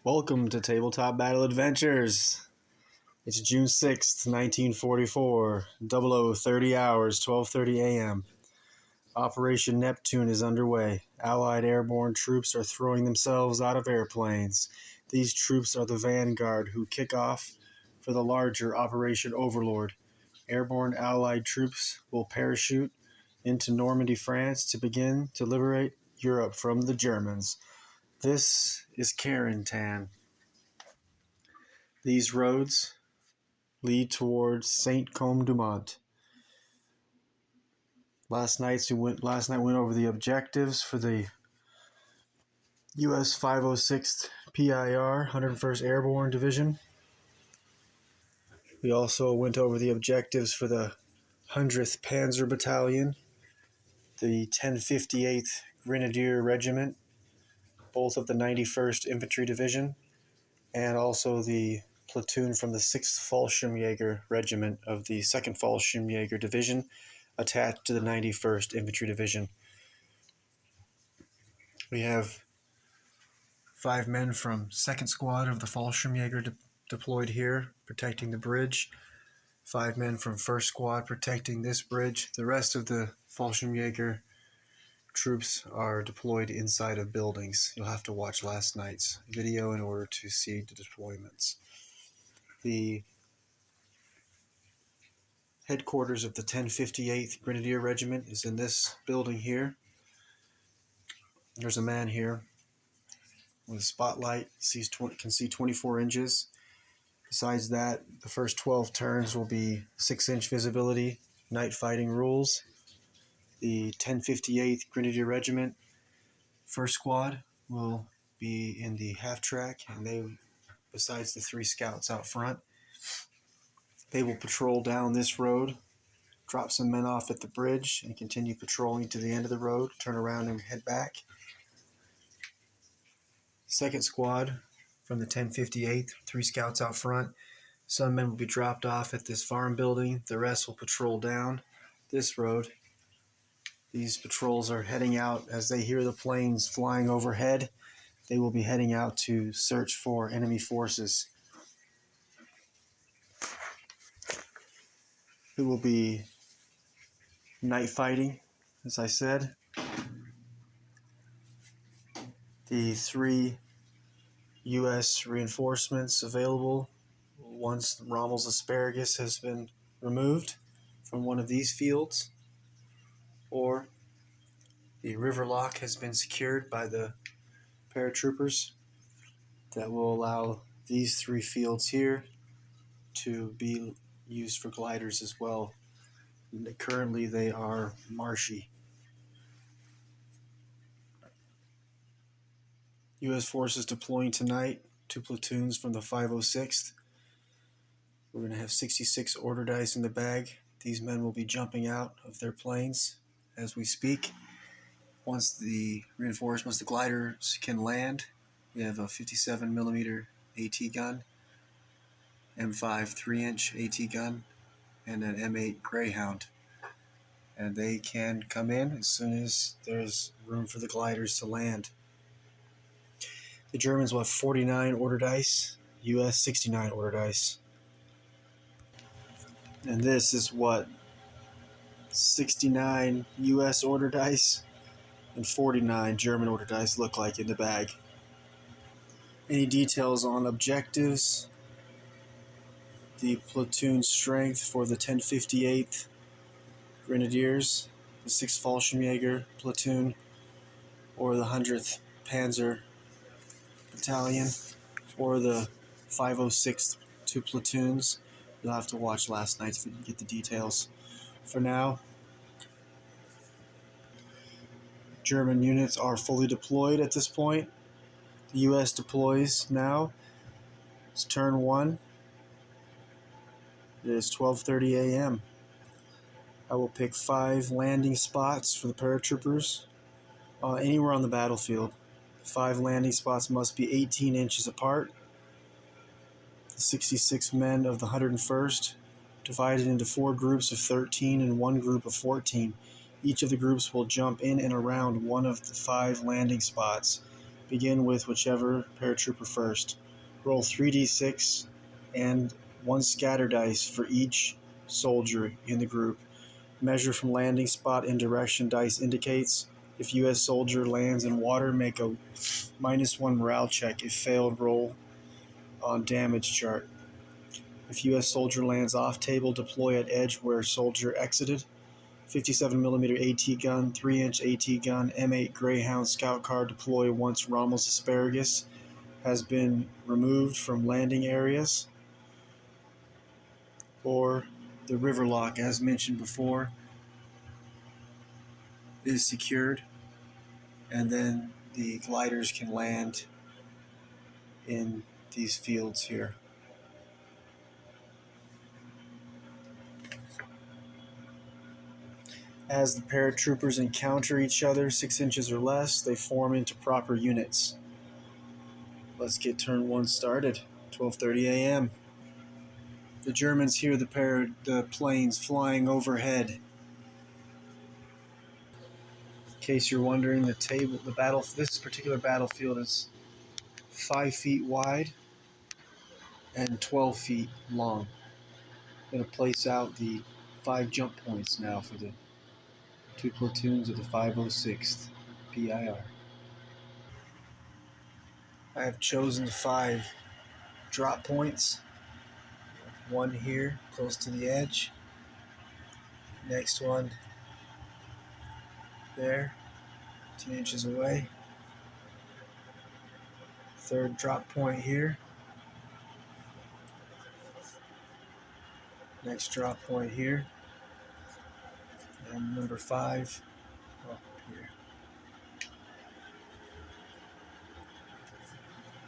Welcome to Tabletop Battle Adventures. It's June 6th, 1944, 0030 hours, 12:30 a.m. Operation Neptune is underway. Allied airborne troops are throwing themselves out of airplanes. These troops are the vanguard who kick off for the larger Operation Overlord. Airborne Allied troops will parachute into Normandy, France to begin to liberate Europe from the Germans. This is Carentan. These roads lead towards Saint-Côme-du-Mont. Last night we went over the objectives for the U.S. 506th PIR 101st Airborne Division. We also went over the objectives for the 100th Panzer Battalion, the 1058th Grenadier Regiment, both of the 91st Infantry Division, and also the platoon from the 6th Fallschirmjäger Regiment of the 2nd Fallschirmjäger Division, attached to the 91st Infantry Division. We have 5 men from 2nd Squad of the Fallschirmjäger deployed here, protecting the bridge. 5 men from 1st Squad protecting this bridge. The rest of the Fallschirmjäger troops are deployed inside of buildings. You'll have to watch last night's video in order to see the deployments. The headquarters of the 1058th Grenadier Regiment is in this building here. There's a man here with a spotlight, can see 24 inches. Besides that, the first 12 turns will be 6-inch visibility, night fighting rules. The 1058th Grenadier Regiment, 1st Squad, will be in the half-track, and they, besides the 3 scouts out front, they will patrol down this road, drop some men off at the bridge, and continue patrolling to the end of the road, turn around and head back. 2nd Squad from the 1058th, 3 scouts out front. Some men will be dropped off at this farm building. The rest will patrol down this road. These patrols are heading out as they hear the planes flying overhead. They will be heading out to search for enemy forces. It will be night fighting, as I said. The 3 U.S. reinforcements available once Rommel's asparagus has been removed from one of these fields, or the river lock has been secured by the paratroopers that will allow these 3 fields here to be used for gliders as well. Currently they are marshy. U.S. forces deploying tonight, 2 platoons from the 506th. We're going to have 66 order dice in the bag. These men will be jumping out of their planes as we speak. Once the reinforcements, the gliders can land, we have a 57mm AT gun, M5 3-inch AT gun, and an M8 Greyhound. And they can come in as soon as there's room for the gliders to land. The Germans will have 49 order dice, US 69 order dice. And this is what 69 US order dice and 49 German order dice look like in the bag. Any details on objectives? The platoon strength for the 1058th Grenadiers, the 6th Fallschirmjäger platoon, or the 100th Panzer Battalion, or the 506th 2 platoons. You'll have to watch last night's video to get the details. For now, German units are fully deployed at this point. The U.S. deploys now. It's turn 1. It is 12:30 a.m. I will pick 5 landing spots for the paratroopers anywhere on the battlefield. 5 landing spots must be 18 inches apart. The 66 men of the 101st divided into 4 groups of 13 and 1 group of 14. Each of the groups will jump in and around one of the 5 landing spots. Begin with whichever paratrooper first. Roll 3d6 and 1 scatter dice for each soldier in the group. Measure from landing spot in direction dice indicates. If U.S. soldier lands in water, make a -1 morale check. If failed, roll on damage chart. If U.S. soldier lands off table, deploy at edge where soldier exited. 57mm AT gun, 3-inch AT gun, M8 Greyhound scout car deploy once Rommel's asparagus has been removed from landing areas. Or the river lock, as mentioned before, is secured, and then the gliders can land in these fields here. As the paratroopers encounter each other 6 inches or less, they form into proper units. Let's get turn 1 started. 12:30 a.m. The Germans hear the planes flying overhead. In case you're wondering, this particular battlefield is 5 feet wide and 12 feet long. I'm going to place out the 5 jump points now for the 2 platoons of the 506th PIR. I have chosen 5 drop points. One here, close to the edge. Next one there, 10 inches away. Third drop point here. Next drop point here. And number 5 up here.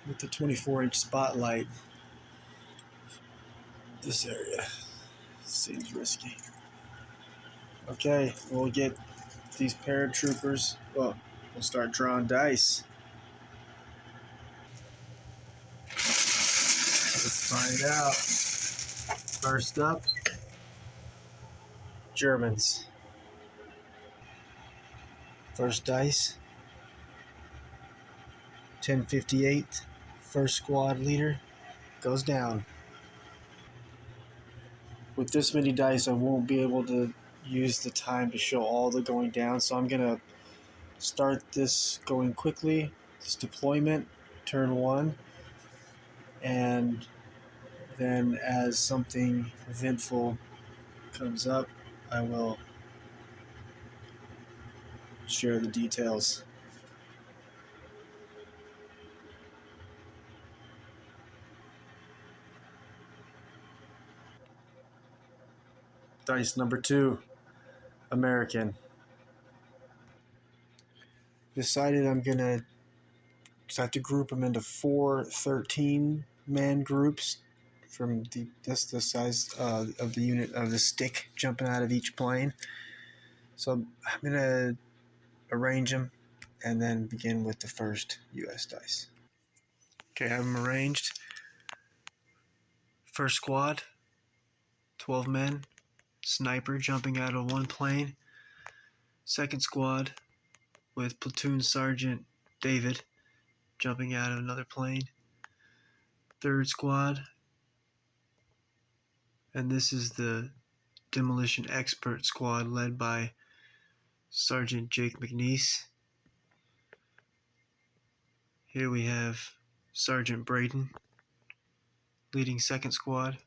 With the 24-inch spotlight, this area seems risky. Okay, we'll get these paratroopers. Well, we'll start drawing dice. Let's find out. First up, Germans. First dice, 1058. First squad leader goes down. With this many dice, I won't be able to use the time to show all the going down, so I'm going to start this going quickly. This deployment, turn 1, and then as something eventful comes up, I will share the details. Dice number 2, American. Decided I'm going to have to group them into 4 13-man groups from that's the size of the unit of the stick jumping out of each plane. So I'm going to arrange them and then begin with the first US dice. Okay, I have them arranged. First squad, 12 men, sniper jumping out of one plane. Second squad with platoon sergeant David jumping out of another plane. Third squad, and this is the demolition expert squad led by Sergeant Jake McNeese. Here we have Sergeant Braden leading second squad.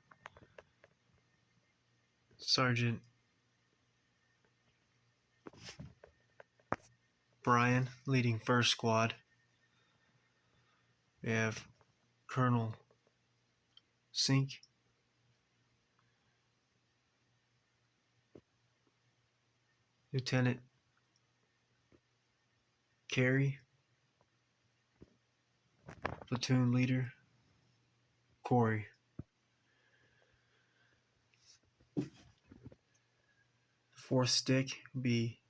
Sergeant Brian leading first squad. We have Colonel Sink, Lieutenant Carey, platoon leader Corey. The fourth stick would be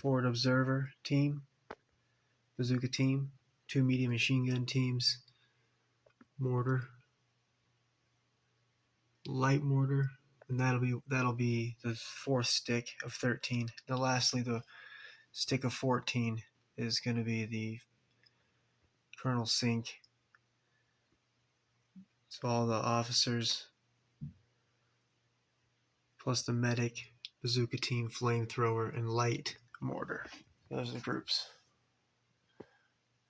forward observer team, bazooka team, 2 medium machine gun teams, mortar, light mortar, and that'll be the fourth stick of 13. Now lastly, the stick of 14 is going to be the Colonel Sink. So all the officers, plus the medic, bazooka team, flamethrower, and light mortar. Those are the groups.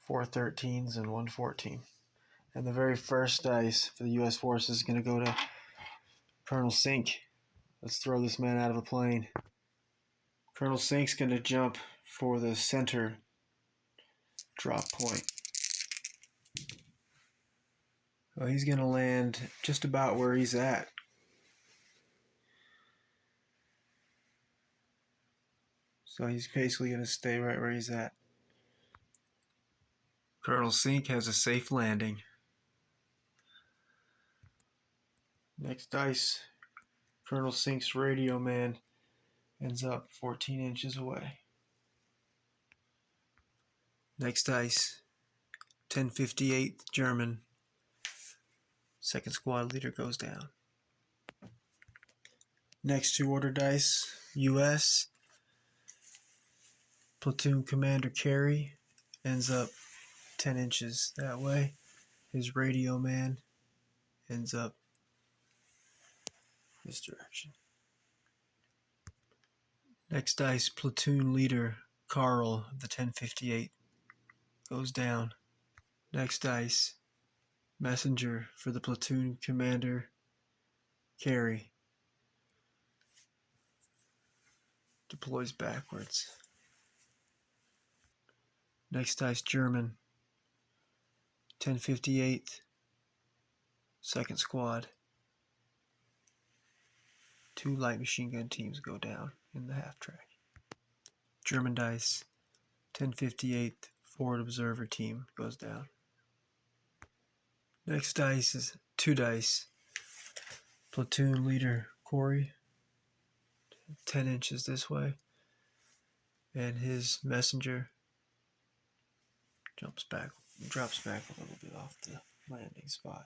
4 13s and 1 14. And the very first dice for the U.S. forces is going to go to Colonel Sink. Let's throw this man out of a plane. Colonel Sink's going to jump for the center drop point. Well, he's going to land just about where he's at. So he's basically going to stay right where he's at. Colonel Sink has a safe landing. Next dice, Colonel Sink's radio man ends up 14 inches away. Next dice, 1058 German. Second squad leader goes down. Next 2 order dice, U.S. Platoon Commander Carey ends up 10 inches that way. His radio man ends up this direction. Next dice, Platoon Leader Carl of the 1058 goes down. Next dice, Messenger for the Platoon Commander Carey deploys backwards. Next dice, German 1058 second squad. 2 light machine gun teams go down in the half track. German dice 1058 forward observer team goes down. Next dice is 2 dice. Platoon leader Corey 10 inches this way, and his messenger drops back a little bit off the landing spot.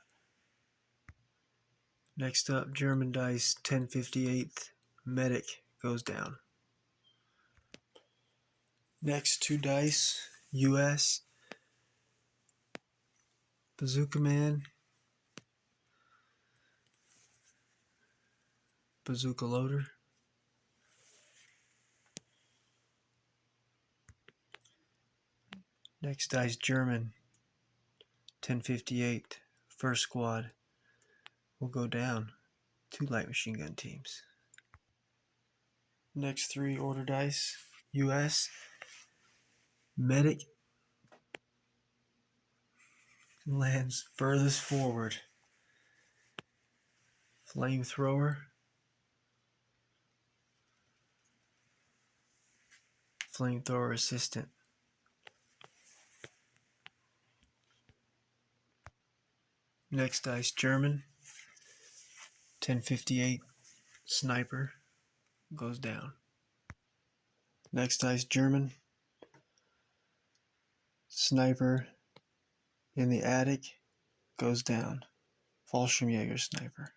Next up, German dice 1058 medic goes down. Next 2 dice, U.S. Bazooka man, bazooka loader. Next dice, German 1058 first squad will go down. 2 light machine gun teams. Next 3 order dice, U.S. medic lands furthest forward. Flamethrower, flamethrower assistant. Next dice, German 1058 sniper goes down. Next dice, German sniper in the attic goes down. Fallschirmjäger sniper.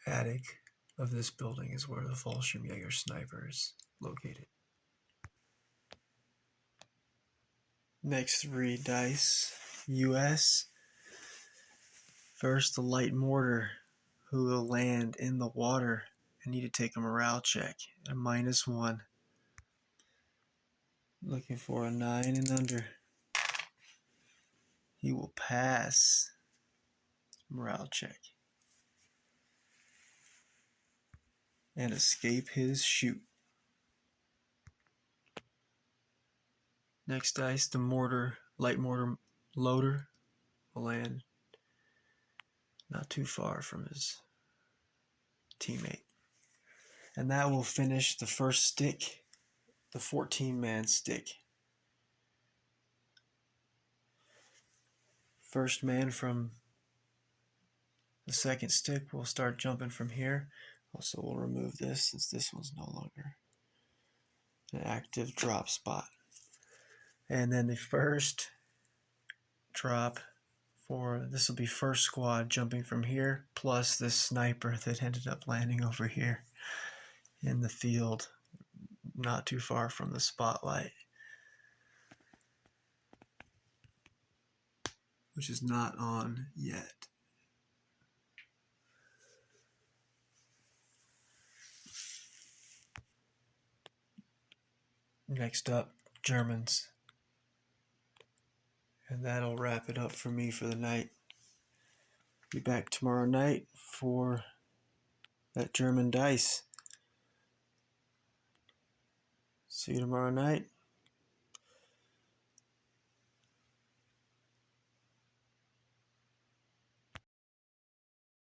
Attic of this building is where the Fallschirmjäger sniper is located. Next 3 dice, U.S. First, the light mortar, who will land in the water and need to take a morale check at a -1. Looking for a 9 and under. He will pass morale check and escape his chute. Next dice, the light mortar loader will land not too far from his teammate. And that will finish the first stick, the 14-man stick. First man from the second stick will start jumping from here. Also, we'll remove this since this one's no longer an active drop spot. And then the first drop this will be first squad jumping from here, plus this sniper that ended up landing over here in the field, not too far from the spotlight. which is not on yet. Next up, Germans. And that'll wrap it up for me for the night. Be back tomorrow night for that German dice. See you tomorrow night.